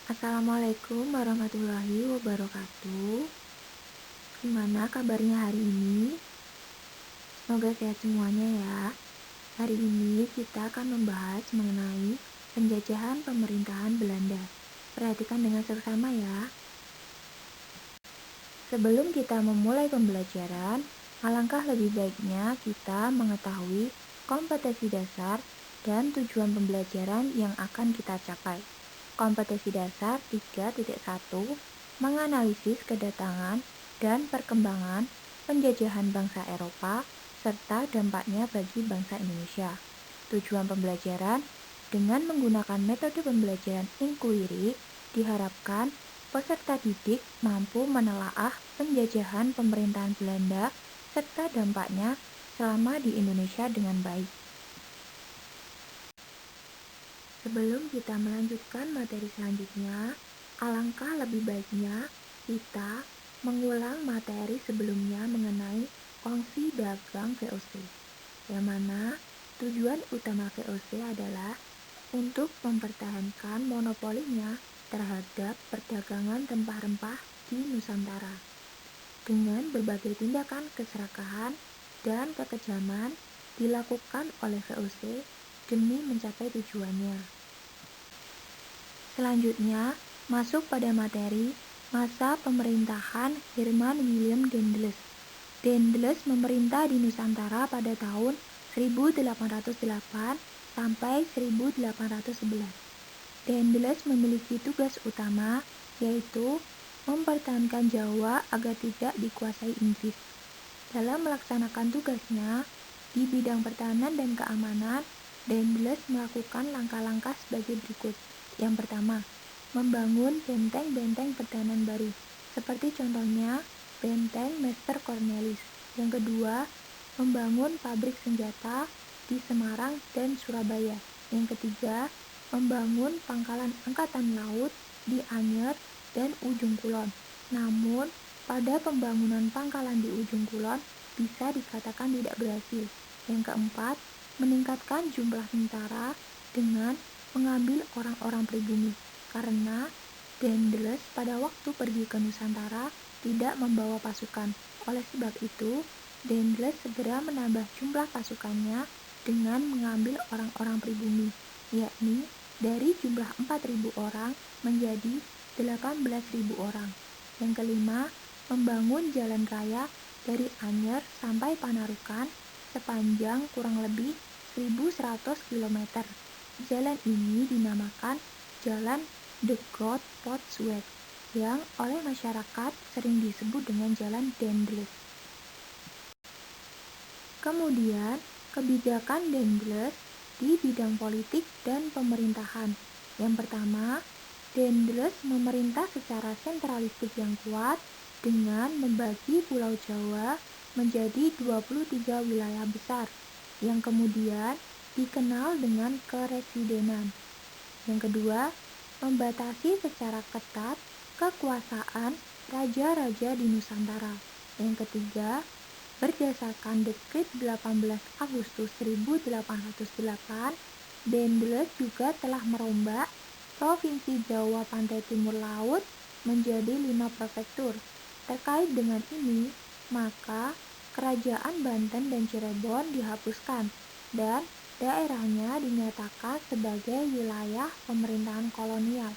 Assalamualaikum warahmatullahi wabarakatuh. Gimana kabarnya hari ini? Semoga sehat semuanya ya. Hari ini kita akan membahas mengenai penjajahan pemerintahan Belanda. Perhatikan dengan seksama ya. Sebelum kita memulai pembelajaran, alangkah lebih baiknya kita mengetahui kompetensi dasar dan tujuan pembelajaran yang akan kita capai. Kompetensi dasar 3.1 menganalisis kedatangan dan perkembangan penjajahan bangsa Eropa serta dampaknya bagi bangsa Indonesia. Tujuan pembelajaran dengan menggunakan metode pembelajaran inquiry diharapkan peserta didik mampu menelaah penjajahan pemerintahan Belanda serta dampaknya selama di Indonesia dengan baik. Sebelum kita melanjutkan materi selanjutnya, alangkah lebih baiknya kita mengulang materi sebelumnya mengenai kongsi dagang VOC, yang mana tujuan utama VOC adalah untuk mempertahankan monopolinya terhadap perdagangan rempah-rempah di Nusantara. Dengan berbagai tindakan keserakahan dan kekejaman dilakukan oleh VOC demi mencapai tujuannya. Selanjutnya, masuk pada materi masa pemerintahan Herman Willem Daendels. Daendels memerintah di Nusantara pada tahun 1808 sampai 1811. Daendels memiliki tugas utama yaitu mempertahankan Jawa agar tidak dikuasai Inggris. Dalam melaksanakan tugasnya di bidang pertahanan dan keamanan, Daendels melakukan langkah-langkah sebagai berikut. Yang pertama, membangun benteng-benteng pertahanan baru, seperti contohnya Benteng Master Cornelis. Yang kedua, membangun pabrik senjata di Semarang dan Surabaya. Yang ketiga, membangun pangkalan angkatan laut di Anyer dan Ujung Kulon. Namun, pada pembangunan pangkalan di Ujung Kulon bisa dikatakan tidak berhasil. Yang keempat, meningkatkan jumlah tentara dengan mengambil orang-orang pribumi, karena Daendels pada waktu pergi ke Nusantara tidak membawa pasukan. Oleh sebab itu, Daendels segera menambah jumlah pasukannya dengan mengambil orang-orang pribumi, yakni dari jumlah 4.000 orang menjadi 18.000 orang. Yang kelima, membangun jalan raya dari Anyer sampai Panarukan sepanjang kurang lebih 1.100 km. Jalan ini dinamakan Jalan De Groot Potsweg yang oleh masyarakat sering disebut dengan Jalan Daendels. Kemudian, kebijakan Daendels di bidang politik dan pemerintahan. Yang pertama, Daendels memerintah secara sentralistik yang kuat dengan membagi Pulau Jawa menjadi 23 wilayah besar yang kemudian dikenal dengan keresidenan. Yang kedua, membatasi secara ketat kekuasaan raja-raja di Nusantara. Yang ketiga, berdasarkan Dekrit 18 Agustus 1808, Daendels juga telah merombak Provinsi Jawa Pantai Timur Laut menjadi 5 prefektur. Terkait dengan ini, maka Kerajaan Banten dan Cirebon dihapuskan dan daerahnya dinyatakan sebagai wilayah pemerintahan kolonial.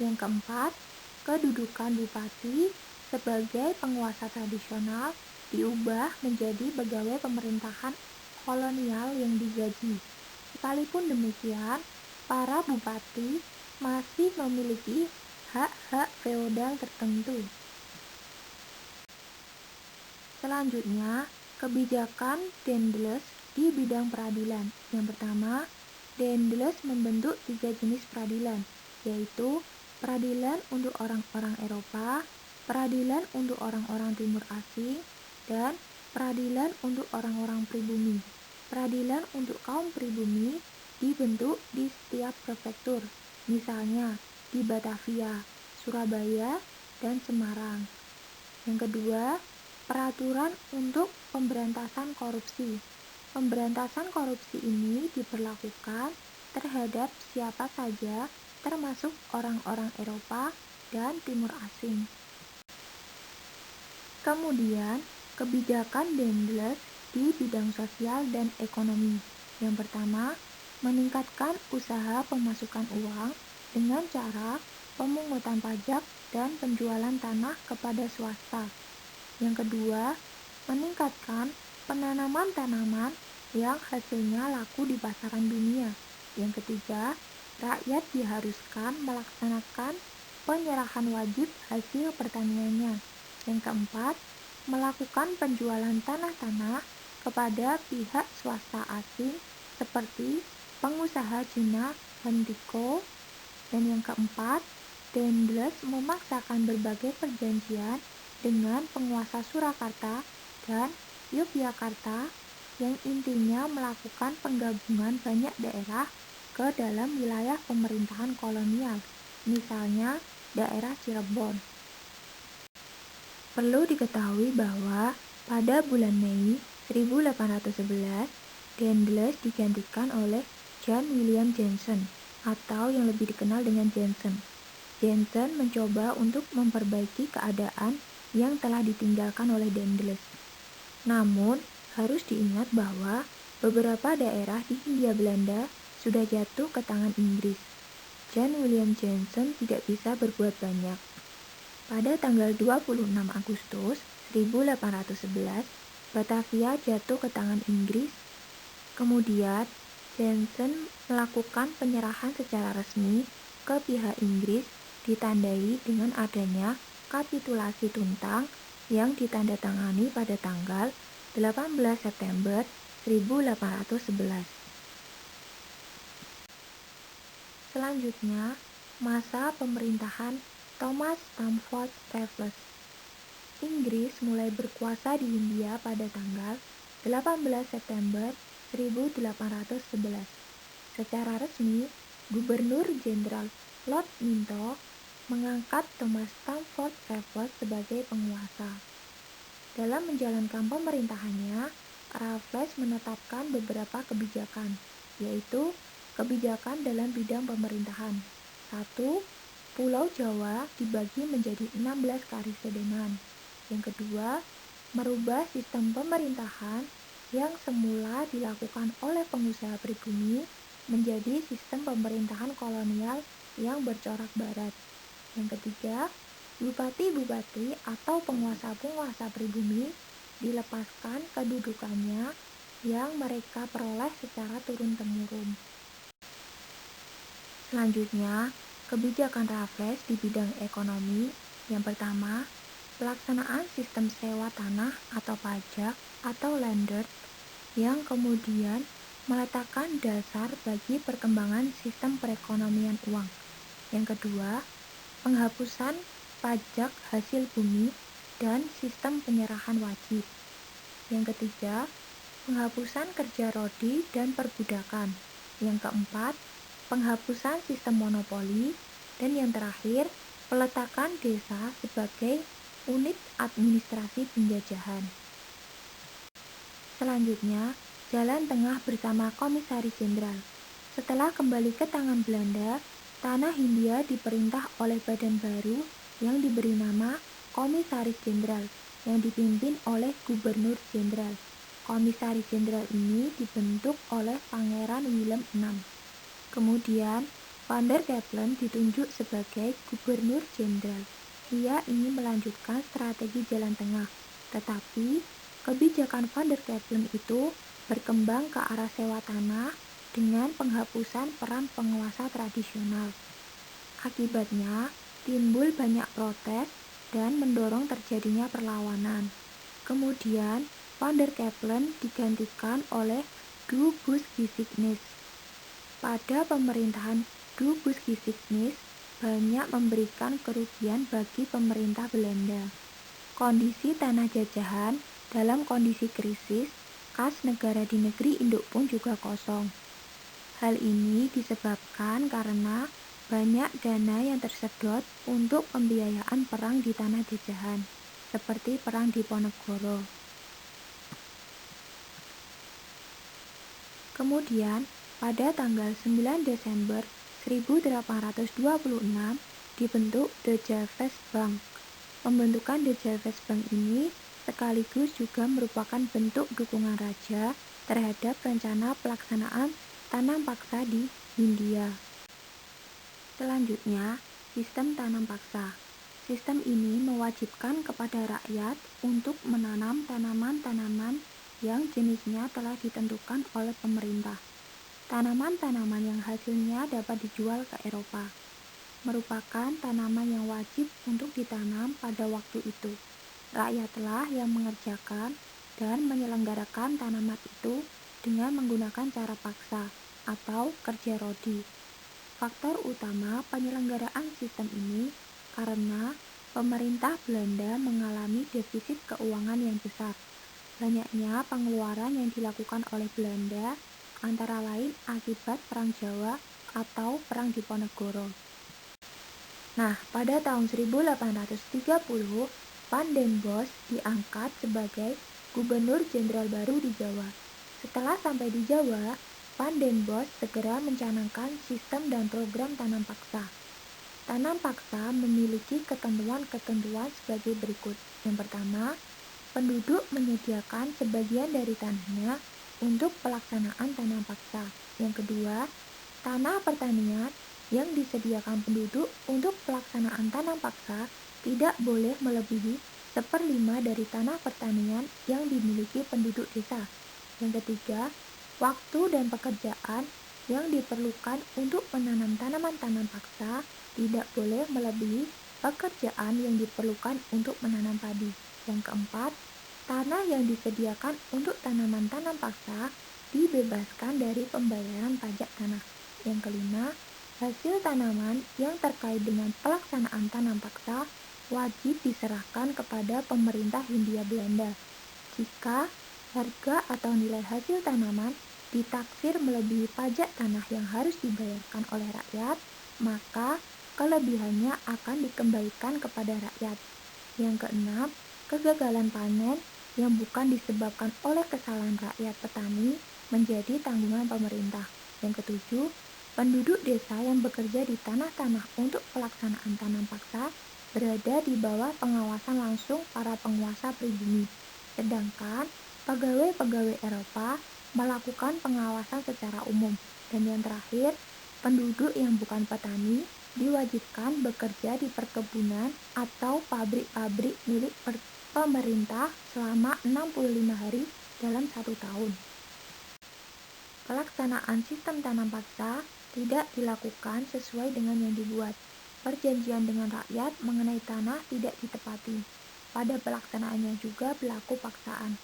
Yang keempat, kedudukan bupati sebagai penguasa tradisional diubah menjadi pegawai pemerintahan kolonial yang digaji. Sekalipun demikian, para bupati masih memiliki hak-hak feodal tertentu. Selanjutnya, kebijakan Daendels di bidang peradilan. Yang pertama, Daendels membentuk 3 jenis peradilan, yaitu peradilan untuk orang-orang Eropa, peradilan untuk orang-orang Timur Asing, dan peradilan untuk orang-orang pribumi. Peradilan untuk kaum pribumi dibentuk di setiap prefektur, misalnya di Batavia, Surabaya, dan Semarang. Yang kedua, peraturan untuk pemberantasan korupsi. Pemberantasan korupsi ini diberlakukan terhadap siapa saja termasuk orang-orang Eropa dan Timur Asing. Kemudian, kebijakan Daendels di bidang sosial dan ekonomi. Yang pertama, meningkatkan usaha pemasukan uang dengan cara pemungutan pajak dan penjualan tanah kepada swasta. Yang kedua, meningkatkan penanaman tanaman yang hasilnya laku di pasaran dunia. Yang ketiga, rakyat diharuskan melaksanakan penyerahan wajib hasil pertaniannya. Yang keempat, melakukan penjualan tanah-tanah kepada pihak swasta asing seperti pengusaha Cina Hendico. Dan yang keempat, Daendels memaksakan berbagai perjanjian dengan penguasa Surakarta dan Yogyakarta yang intinya melakukan penggabungan banyak daerah ke dalam wilayah pemerintahan kolonial, misalnya daerah Cirebon. Perlu diketahui bahwa pada bulan Mei 1811, Daendels digantikan oleh John William Jensen atau yang lebih dikenal dengan Jensen. Jensen mencoba untuk memperbaiki keadaan yang telah ditinggalkan oleh Daendels. Namun, harus diingat bahwa beberapa daerah di Hindia Belanda sudah jatuh ke tangan Inggris. John William Jensen tidak bisa berbuat banyak. Pada tanggal 26 Agustus 1811, Batavia jatuh ke tangan Inggris. Kemudian, Jensen melakukan penyerahan secara resmi ke pihak Inggris ditandai dengan adanya kapitulasi Tuntang yang ditandatangani pada tanggal 18 September 1811. Selanjutnya, masa pemerintahan Thomas Stamford Raffles. Inggris mulai berkuasa di Hindia pada tanggal 18 September 1811. Secara resmi, Gubernur Jenderal Lord Minto mengangkat Thomas Stamford Raffles sebagai penguasa. Dalam menjalankan pemerintahannya, Raffles menetapkan beberapa kebijakan, yaitu kebijakan dalam bidang pemerintahan. 1. Pulau Jawa dibagi menjadi 16 karesidenan. Yang kedua, merubah sistem pemerintahan yang semula dilakukan oleh pengusaha pribumi menjadi sistem pemerintahan kolonial yang bercorak barat. Yang ketiga, bupati-bupati atau penguasa-penguasa pribumi dilepaskan kedudukannya yang mereka peroleh secara turun-temurun. Selanjutnya, kebijakan Raffles di bidang ekonomi. Yang pertama, pelaksanaan sistem sewa tanah atau pajak atau landed yang kemudian meletakkan dasar bagi perkembangan sistem perekonomian uang. Yang kedua, penghapusan pajak hasil bumi dan sistem penyerahan wajib. Yang ketiga, penghapusan kerja rodi dan perbudakan. Yang keempat, penghapusan sistem monopoli. Dan yang terakhir, peletakan desa sebagai unit administrasi penjajahan. Selanjutnya, Jalan Tengah bersama Komisaris Jenderal. Setelah kembali ke tangan Belanda, tanah Hindia diperintah oleh badan baru yang diberi nama Komisaris Jenderal yang dipimpin oleh Gubernur Jenderal. Komisaris Jenderal ini dibentuk oleh Pangeran Willem VI. Kemudian, Van der Capellen ditunjuk sebagai Gubernur Jenderal. Ia ingin melanjutkan strategi Jalan Tengah, tetapi kebijakan Van der Capellen itu berkembang ke arah sewa tanah dengan penghapusan peran penguasa tradisional. Akibatnya, timbul banyak protes dan mendorong terjadinya perlawanan. Kemudian, Van der Capellen digantikan oleh Du Bus-Visignis. Pada pemerintahan Du Bus-Visignis banyak memberikan kerugian bagi pemerintah Belanda. Kondisi tanah jajahan dalam kondisi krisis, kas negara di negeri induk pun juga kosong. Hal ini disebabkan karena banyak dana yang tersedot untuk pembiayaan perang di tanah jajahan, seperti perang di Ponegoro. Kemudian, pada tanggal 9 Desember 1826 dibentuk The Jervis Bank. Pembentukan The Jervis Bank ini sekaligus juga merupakan bentuk dukungan raja terhadap rencana pelaksanaan tanam paksa di Hindia. Selanjutnya, sistem tanam paksa. Sistem ini mewajibkan kepada rakyat untuk menanam tanaman-tanaman yang jenisnya telah ditentukan oleh pemerintah. Tanaman-tanaman yang hasilnya dapat dijual ke Eropa merupakan tanaman yang wajib untuk ditanam pada waktu itu. Rakyatlah yang mengerjakan dan menyelenggarakan tanaman itu dengan menggunakan cara paksa atau kerja rodi. Faktor utama penyelenggaraan sistem ini karena pemerintah Belanda mengalami defisit keuangan yang besar. Banyaknya pengeluaran yang dilakukan oleh Belanda antara lain akibat Perang Jawa atau Perang Diponegoro. Nah, pada tahun 1830, Van den Bosch diangkat sebagai Gubernur Jenderal baru di Jawa. Setelah sampai di Jawa, Van den Bosch segera mencanangkan sistem dan program tanam paksa. Tanam paksa memiliki ketentuan-ketentuan sebagai berikut. Yang pertama, penduduk menyediakan sebagian dari tanahnya untuk pelaksanaan tanam paksa. Yang kedua, tanah pertanian yang disediakan penduduk untuk pelaksanaan tanam paksa tidak boleh melebihi 1/5 dari tanah pertanian yang dimiliki penduduk desa. Yang ketiga, waktu dan pekerjaan yang diperlukan untuk menanam tanaman-tanam paksa tidak boleh melebihi pekerjaan yang diperlukan untuk menanam padi. Yang keempat, tanah yang disediakan untuk tanaman-tanam paksa dibebaskan dari pembayaran pajak tanah. Yang kelima, hasil tanaman yang terkait dengan pelaksanaan tanam paksa wajib diserahkan kepada pemerintah Hindia Belanda. Jika harga atau nilai hasil tanaman ditaksir melebihi pajak tanah yang harus dibayarkan oleh rakyat, maka kelebihannya akan dikembalikan kepada rakyat. Yang keenam, kegagalan panen yang bukan disebabkan oleh kesalahan rakyat petani menjadi tanggungan pemerintah. Yang ketujuh, penduduk desa yang bekerja di tanah-tanah untuk pelaksanaan tanam paksa berada di bawah pengawasan langsung para penguasa pribumi, sedangkan pegawai-pegawai Eropa melakukan pengawasan secara umum. Dan yang terakhir, penduduk yang bukan petani diwajibkan bekerja di perkebunan atau pabrik-pabrik milik pemerintah selama 65 hari dalam 1 tahun. Pelaksanaan sistem tanam paksa tidak dilakukan sesuai dengan yang dibuat. Perjanjian dengan rakyat mengenai tanah tidak ditepati. Pada pelaksanaannya juga berlaku paksaan.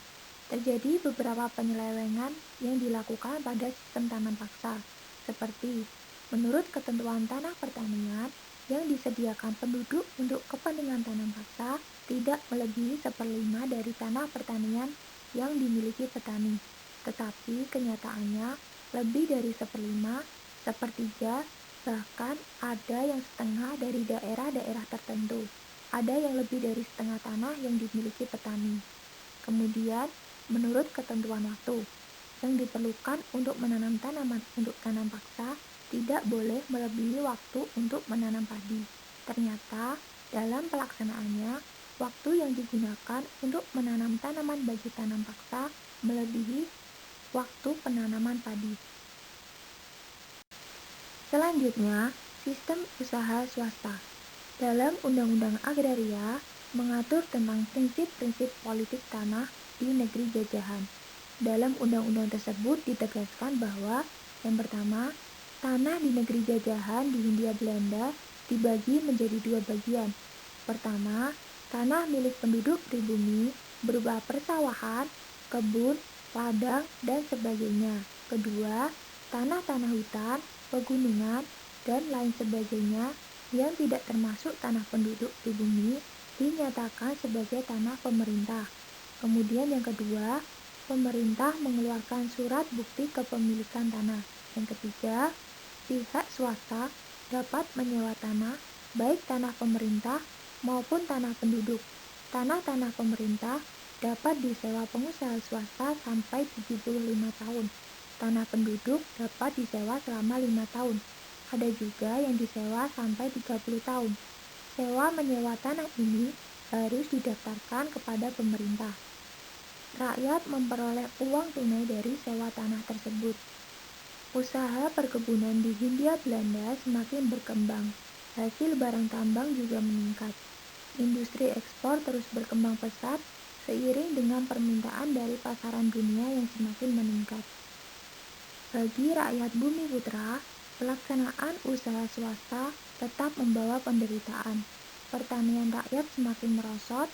Terjadi beberapa penyelewengan yang dilakukan pada sistem tanam paksa, seperti menurut ketentuan tanah pertanian yang disediakan penduduk untuk kepentingan tanam paksa tidak melebihi 1/5 dari tanah pertanian yang dimiliki petani, tetapi kenyataannya lebih dari 1/5, 1/3, bahkan ada yang setengah dari daerah-daerah tertentu. Ada yang lebih dari setengah tanah yang dimiliki petani. Kemudian, menurut ketentuan waktu yang diperlukan untuk menanam tanaman untuk tanam paksa tidak boleh melebihi waktu untuk menanam padi. Ternyata, dalam pelaksanaannya, waktu yang digunakan untuk menanam tanaman bagi tanam paksa melebihi waktu penanaman padi. Selanjutnya, sistem usaha swasta. Dalam Undang-Undang Agraria mengatur tentang prinsip-prinsip politik tanah di negeri jajahan. Dalam undang-undang tersebut ditegaskan bahwa yang pertama, tanah di negeri jajahan di Hindia Belanda dibagi menjadi 2 bagian. Pertama, tanah milik penduduk pribumi berupa persawahan, kebun, ladang, dan sebagainya. Kedua, tanah-tanah hutan, pegunungan, dan lain sebagainya yang tidak termasuk tanah penduduk pribumi dinyatakan sebagai tanah pemerintah. Kemudian yang kedua, pemerintah mengeluarkan surat bukti kepemilikan tanah. Yang ketiga, pihak swasta dapat menyewa tanah, baik tanah pemerintah maupun tanah penduduk. Tanah-tanah pemerintah dapat disewa pengusaha swasta sampai 75 tahun. Tanah penduduk dapat disewa selama 5 tahun. Ada juga yang disewa sampai 30 tahun. Sewa menyewa tanah ini harus didaftarkan kepada pemerintah. Rakyat memperoleh uang tunai dari sewa tanah tersebut. Usaha perkebunan di Hindia Belanda semakin berkembang. Hasil barang tambang juga meningkat. Industri ekspor terus berkembang pesat seiring dengan permintaan dari pasaran dunia yang semakin meningkat. Bagi rakyat Bumi Putra, pelaksanaan usaha swasta tetap membawa penderitaan. Pertanian rakyat semakin merosot,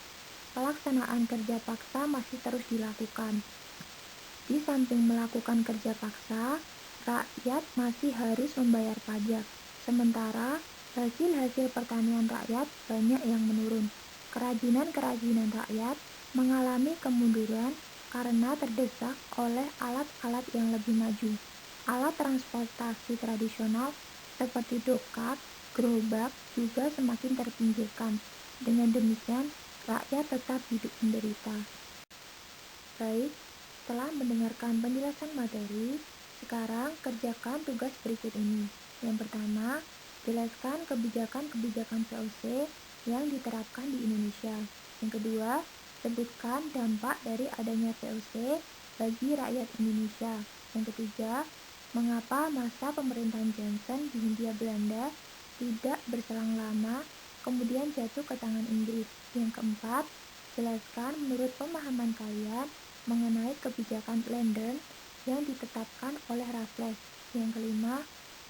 pelaksanaan kerja paksa masih terus dilakukan. Di samping melakukan kerja paksa, rakyat masih harus membayar pajak. Sementara hasil-hasil pertanian rakyat banyak yang menurun. Kerajinan-kerajinan rakyat mengalami kemunduran karena terdesak oleh alat-alat yang lebih maju. Alat transportasi tradisional seperti dokar, gerobak juga semakin terpinggirkan. Dengan demikian, rakyat tetap hidup menderita. Baik, setelah mendengarkan penjelasan materi, sekarang kerjakan tugas berikut ini. Yang pertama, jelaskan kebijakan-kebijakan VOC yang diterapkan di Indonesia. Yang kedua, sebutkan dampak dari adanya VOC bagi rakyat Indonesia. Yang ketiga, mengapa masa pemerintahan Johnson di Hindia Belanda tidak berselang lama, kemudian jatuh ke tangan Inggris. Yang keempat, jelaskan menurut pemahaman kalian mengenai kebijakan Lendern yang ditetapkan oleh Raffles. Yang kelima,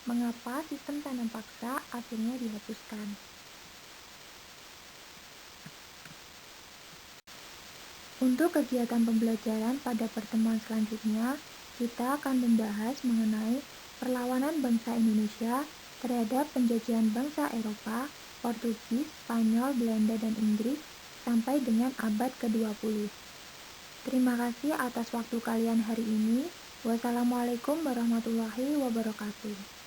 mengapa sistem tanam paksa akhirnya dihapuskan. Untuk kegiatan pembelajaran pada pertemuan selanjutnya, kita akan membahas mengenai perlawanan bangsa Indonesia terhadap penjajahan bangsa Eropa, Portugis, Spanyol, Belanda, dan Inggris sampai dengan abad ke-20. Terima kasih atas waktu kalian hari ini. Wassalamualaikum warahmatullahi wabarakatuh.